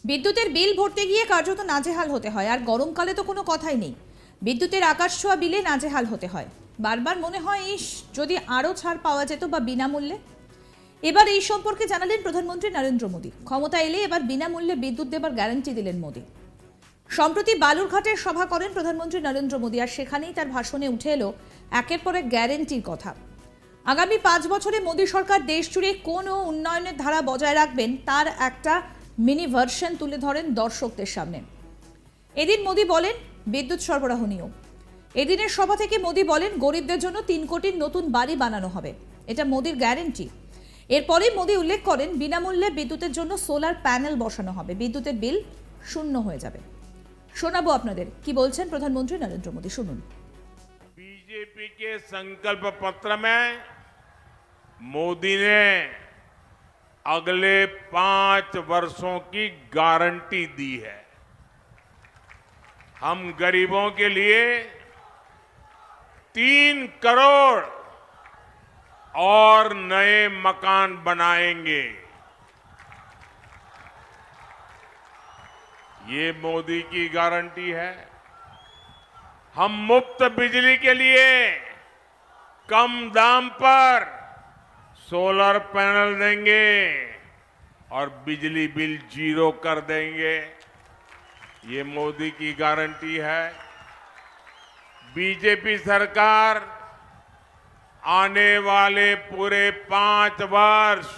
বিদ্যুতের বিল ভরতে গিয়ে কার্যত নাজেহাল হতে হয়, আর গরমকালে তো কোনো কথাই নেই। বিদ্যুতের আকাশ ছোঁয়া বিলে নাজেহাল হতে হয়। বারবার মনে হয় ইস, যদি আরও ছাড় পাওয়া যেত বা বিনামূল্যে। এবার এই সম্পর্কে জানালেন প্রধানমন্ত্রী নরেন্দ্র মোদী। ক্ষমতা এলে এবার বিনামূল্যে বিদ্যুৎ দেবার গ্যারান্টি দিলেন মোদী। সম্প্রতি বালুরঘাটের সভা করেন প্রধানমন্ত্রী নরেন্দ্র মোদী, আর সেখানেই তার ভাষণে উঠে এলো একের পর এক গ্যারান্টির কথা। আগামী 5 বছরে মোদী সরকার দেশ জুড়ে কোন উন্নয়নের ধারা বজায় রাখবেন তার একটা মিনি ভার্সন তুলে ধরেন দর্শকদের সামনে। এদিন মোদী বলেন বিদ্যুৎ সরবরাহ নিয়েও। এদিনের সভা থেকে মোদী বলেন গরিবদের জন্য 3 কোটির নতুন বাড়ি বানানো হবে, এটা মোদীর গ্যারান্টি। এরপরেই মোদী উল্লেখ করেন বিনামূল্যে বিদ্যুতের জন্য সোলার প্যানেল বসানো হবে, বিদ্যুতের বিল শূন্য হয়ে যাবে। শোনাবো আপনাদের কি বলছেন প্রধানমন্ত্রী নরেন্দ্র মোদী, শুনুন। बीजेपी के संकल्प पत्र में मोदी ने अगले 5 वर्षों की गारंटी दी है। हम गरीबों के लिए 3 करोड़ और नए मकान बनाएंगे। ये मोदी की गारंटी है। हम मुफ्त बिजली के लिए कम दाम पर सोलर पैनल देंगे और बिजली बिल 0 कर देंगे। ये मोदी की गारंटी है। बीजेपी सरकार आने वाले पूरे 5 वर्ष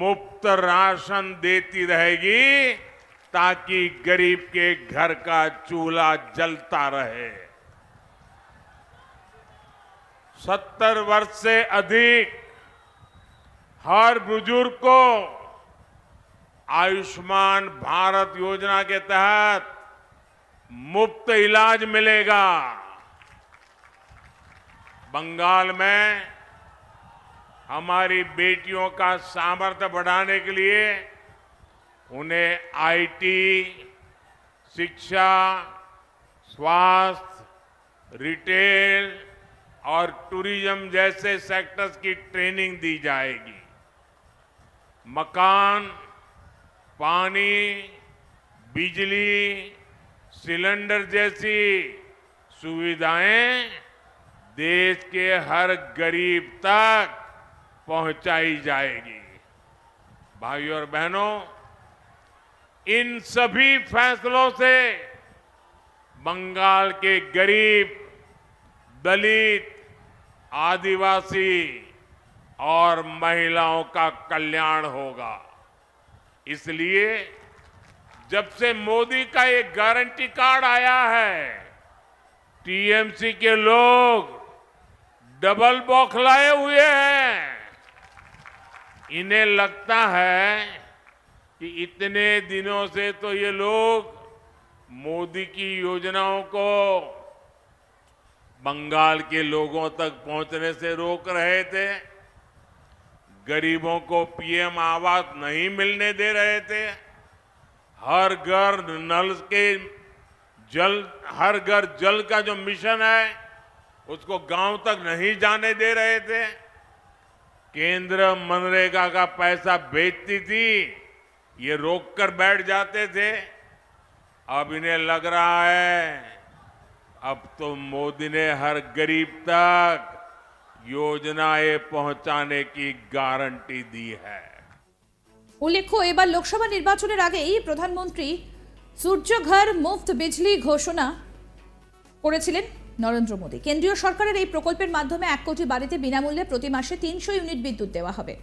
मुफ्त राशन देती रहेगी ताकि गरीब के घर का चूल्हा जलता रहे। 70 वर्ष से अधिक हर बुजुर्ग को आयुष्मान भारत योजना के तहत मुफ्त इलाज मिलेगा। बंगाल में हमारी बेटियों का सामर्थ्य बढ़ाने के लिए उन्हें आईटी, शिक्षा, स्वास्थ्य, रिटेल और टूरिज्म जैसे सेक्टर्स की ट्रेनिंग दी जाएगी। मकान, पानी, बिजली, सिलेंडर जैसी सुविधाएं देश के हर गरीब तक पहुंचाई जाएगी। भाइयों और बहनों, इन सभी फैसलों से बंगाल के गरीब, दलित, आदिवासी और महिलाओं का कल्याण होगा। इसलिए जब से मोदी का एक गारंटी कार्ड आया है, टीएमसी के लोग डबल बौखलाए हुए हैं। इन्हें लगता है कि इतने दिनों से तो ये लोग मोदी की योजनाओं को बंगाल के लोगों तक पहुंचने से रोक रहे थे, गरीबों को पीएम आवास नहीं मिलने दे रहे थे, हर घर नल के जल, हर घर जल का जो मिशन है उसको गांव तक नहीं जाने दे रहे थे, केंद्र मनरेगा का पैसा भेजती थी, ये रोक कर बैठ जाते थे। अब इन्हें लग रहा है अब तो मोदी ने हर गरीब तक योजनाएं पहुंचाने की गारंटी दी है। উল্লেখ্য, এবার লোকসভা নির্বাচনের আগেই প্রধানমন্ত্রী সূর্যঘর মুফত বিজলি ঘোষণা করেছিলেন নরেন্দ্র মোদী। কেন্দ্রীয় সরকারের এই প্রকল্পের মাধ্যমে 1 কোটি বাড়িতে বিনামূল্যে প্রতি মাসে 300 ইউনিট বিদ্যুৎ দেওয়া হবে।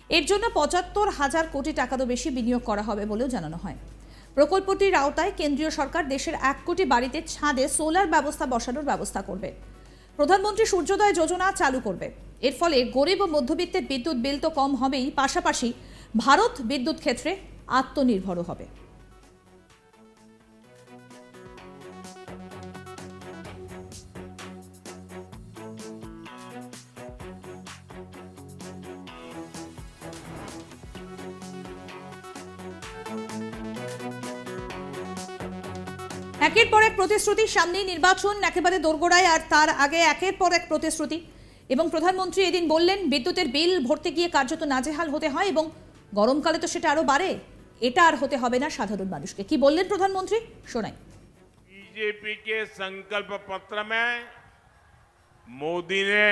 এর জন্য 75,000 কোটি টাকারও বেশি বিনিয়োগ করা হবে বলেও জানানো হয়। প্রকল্পটির আওতায় কেন্দ্রীয় সরকার দেশের 1 কোটি বাড়িতে ছাদে সোলার ব্যবস্থা বসানোর ব্যবস্থা করবে। প্রধানমন্ত্রী সূর্যোদয় যোজনা চালু করবে। এর ফলে গরিব ও মধ্যবিত্তের বিদ্যুৎ বিল তো কম হবেই, পাশাপাশি ভারত বিদ্যুৎ ক্ষেত্রে আত্মনির্ভরও হবে। একের পর এক প্রতিশ্রুতি, সামনেই নির্বাচন একেবারে দোরগোড়ায়, আর তার আগে একের পর এক প্রতিশ্রুতি। এবং প্রধানমন্ত্রী এদিন বললেন বিদ্যুতের বিল ভরতে গিয়ে কার্যত নাজেহাল হতে হয় এবং গরমকালে তো সেটা আরো বাড়ে। এটা আর হতে হবে না সাধারণ মানুষকে। কি বললেন প্রধানমন্ত্রী, শোনাই। बीजेपी के संकल्प पत्र में मोदी ने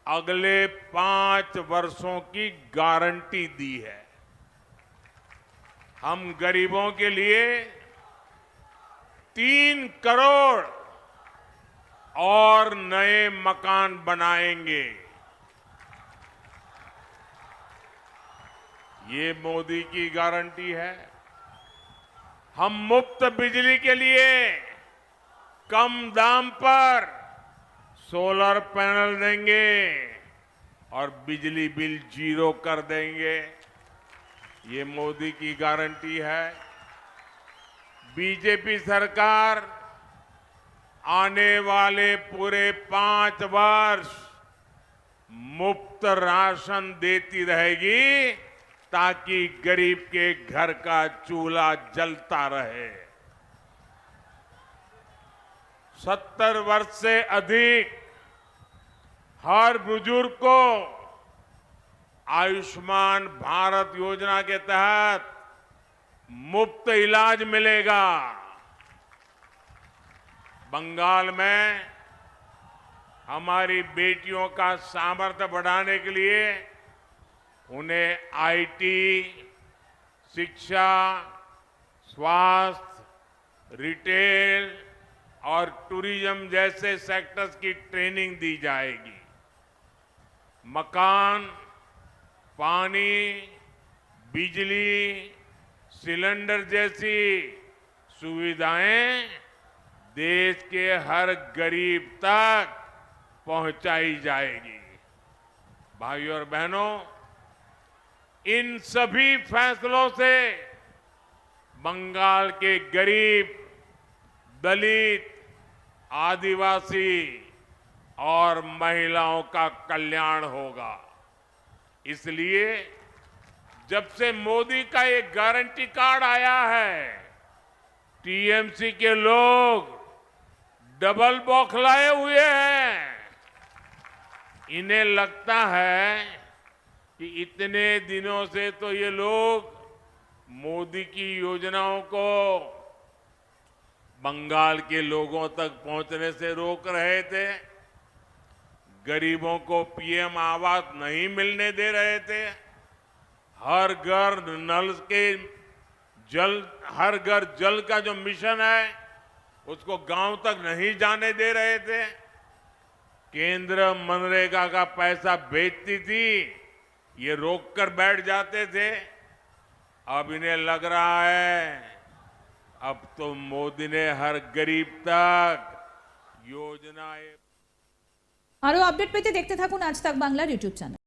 अगले 5 वर्षों की गारंटी दी है। हम गरीबों के लिए 3 करोड़ और नए मकान बनाएंगे। ये मोदी की गारंटी है। हम मुफ्त बिजली के लिए कम दाम पर सोलर पैनल देंगे और बिजली बिल 0 कर देंगे। ये मोदी की गारंटी है। बीजेपी सरकार आने वाले पूरे 5 वर्ष मुफ्त राशन देती रहेगी ताकि गरीब के घर का चूल्हा जलता रहे। 70 वर्ष से अधिक हर बुजुर्ग को आयुष्मान भारत योजना के तहत मुफ्त इलाज मिलेगा। बंगाल में हमारी बेटियों का सामर्थ्य बढ़ाने के लिए उन्हें आईटी, शिक्षा, स्वास्थ्य, रिटेल और टूरिज्म जैसे सेक्टर्स की ट्रेनिंग दी जाएगी। मकान, पानी, बिजली, सिलेंडर जैसी सुविधाएं देश के हर गरीब तक पहुंचाई जाएगी। भाइयों और बहनों, इन सभी फैसलों से बंगाल के गरीब, दलित, आदिवासी और महिलाओं का कल्याण होगा। इसलिए जब से मोदी का एक गारंटी कार्ड आया है, टीएमसी के लोग डबल बौखलाए हुए हैं। इन्हें लगता है कि इतने दिनों से तो ये लोग मोदी की योजनाओं को बंगाल के लोगों तक पहुंचने से रोक रहे थे, गरीबों को पीएम आवास नहीं मिलने दे रहे थे, हर घर जल का जो मिशन है उसको गांव तक नहीं जाने दे रहे थे, केंद्र मनरेगा का पैसा भेजती थी, ये रोक कर बैठ जाते थे। अब इन्हें लग रहा है अब तो मोदी ने हर गरीब तक योजनाएं। আরো আপডেট পেতে দেখতে থাকুন আজ তাক বাংলার ইউটিউব চ্যানেল।